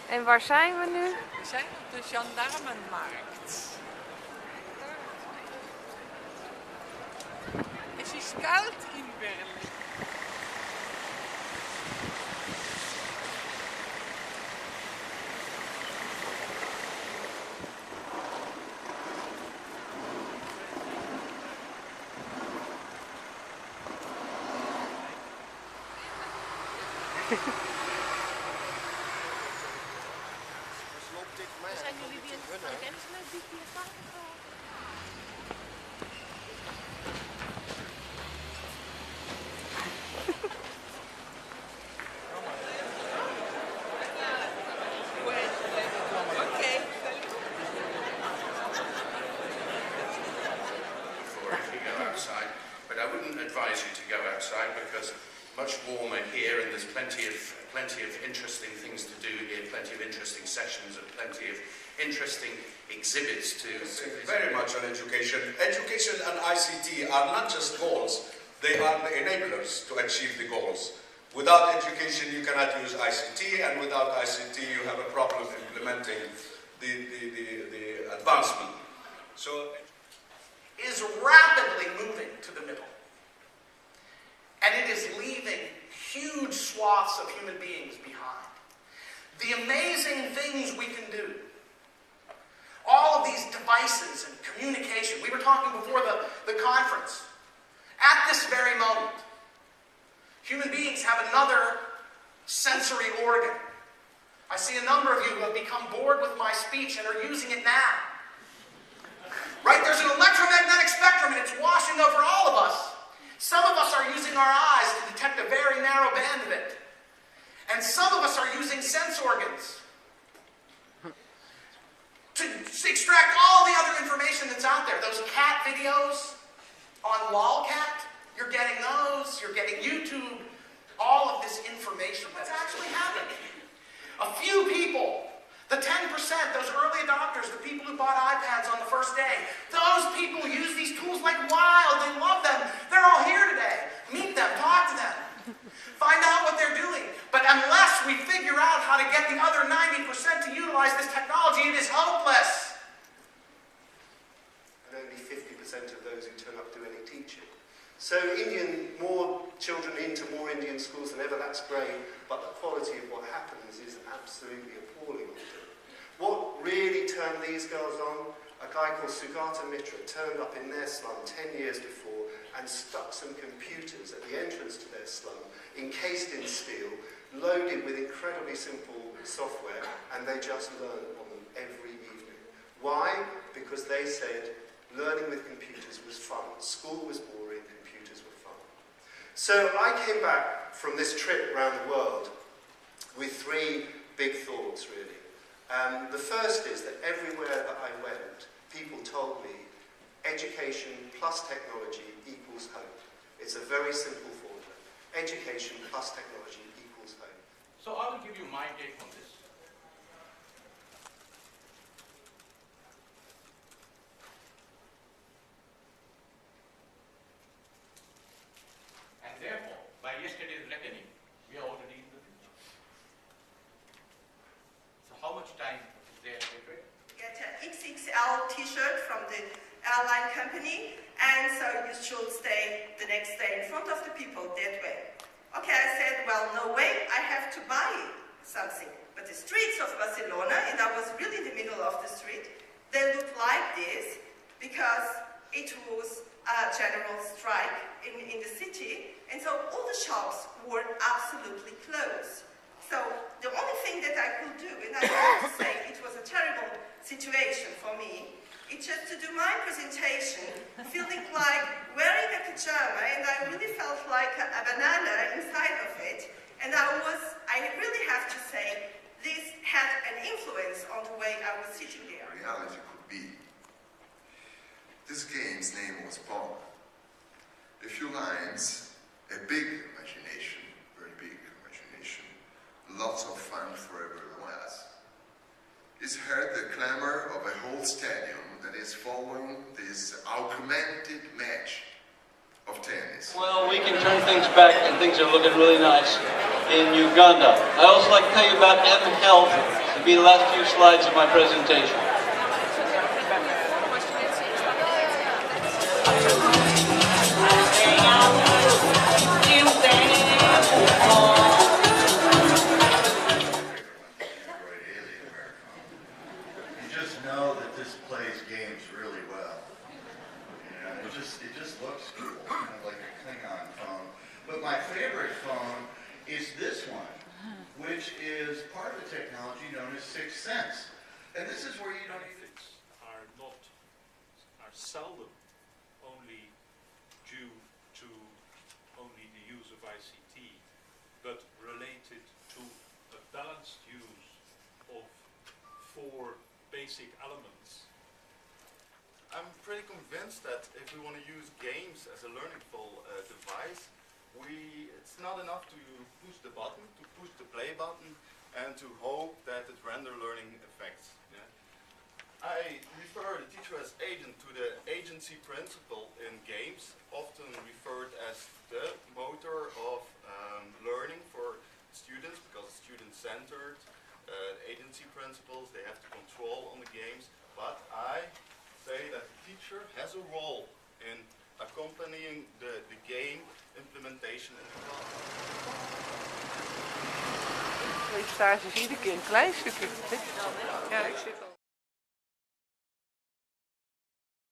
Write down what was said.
En waar zijn we nu? We zijn op de gendarmenmarkt. Het is koud in Berlijn. Zijn jullie weer van de Kennisnet die hier vaak outside, but I wouldn't advise you to go outside because much warmer here, and there's plenty of interesting things to do here, plenty of interesting sessions and plenty of interesting exhibits to very much on education. Education and ICT are not just goals, they are the enablers to achieve the goals. Without education you cannot use ICT, and without ICT you have a problem implementing the advancement. So is rapidly moving to the middle. And it is leaving huge swaths of human beings behind. The amazing things we can do. All of these devices and communication. We were talking before the conference. At this very moment, human beings have another sensory organ. I see a number of you who have become bored with my speech and are using it now. Right? There's an electromagnetic spectrum and it's washing over all of us. Some of us are using our eyes to detect a very narrow band of it. And some of us are using sense organs to extract all the other information that's out there. Those cat videos on Lolcat, you're getting those, you're getting YouTube, all of this information that's actually happening. A few people, the 10%, those early adopters, the people who bought iPads on the first day, those people use these tools like wild. They love them. They're all here today. Meet them, talk to them, find out what they're doing. But unless we figure out how to get the other 90% to utilize this technology, it is hopeless. And only 50% of those who turn up do any teaching. So more children into more Indian schools than ever, that's great, but the quality of what happens is absolutely appalling. What really turned these girls on? A guy called Sugata Mitra turned up in their slum 10 years before and stuck some computers at the entrance to their slum, encased in steel, loaded with incredibly simple software, and they just learned on them every evening. Why? Because they said learning with computers was fun. School was boring, computers were fun. So I came back from this trip around the world with three big thoughts, really. The first is that everywhere that I went, people told me education plus technology equals hope. It's a very simple formula. Education plus technology equals hope. So I will give you my take on this. And therefore, by yesterday's reckoning, we are already in the future. So how much time is there to get ready? Get an XXL t-shirt from the airline company, and so you should stay the next day in front of the people that way. Okay, I said, well, no way, I have to buy something. But the streets of Barcelona, and I was really in the middle of the street, they looked like this because it was a general strike in the city, and so all the shops were absolutely closed. So the only thing that I could do, and I have to say it was a terrible situation for me, it's just to do my presentation, feeling like wearing a pajama, and I really felt like a banana inside of it. And I really have to say, this had an influence on the way I was sitting there. Reality could be. This game's name was Pong. A few lines, a big imagination, very big imagination, lots of fun for everyone else. It's heard the clamor of a whole stadium that is following this augmented match of tennis. Well, we can turn things back and things are looking really nice in Uganda. I also like to tell you about M Health to be the last few slides of my presentation. You just know that this plays games really well. And it just looks cool, kind of like a Klingon phone. But my favorite phone is this one, which is part of the technology known as Sixth Sense. And this is where you don't even... are seldom only due to only the use of ICT, but related to a balanced use of 4 basic elements. I'm pretty convinced that if we want to use games as a learning device, it's not enough to push the button, to push the play button, and to hope that it render learning effects. Yeah? I refer the teacher as agent to the agency principle in games, often referred as the motor of learning for students, because it's student-centered. Agency principles, they have to control on the games, but I say that the teacher has a role in accompanying the game implementation in the class. FlipShare is iedere keer een klein stukje. Ja, ik zit al.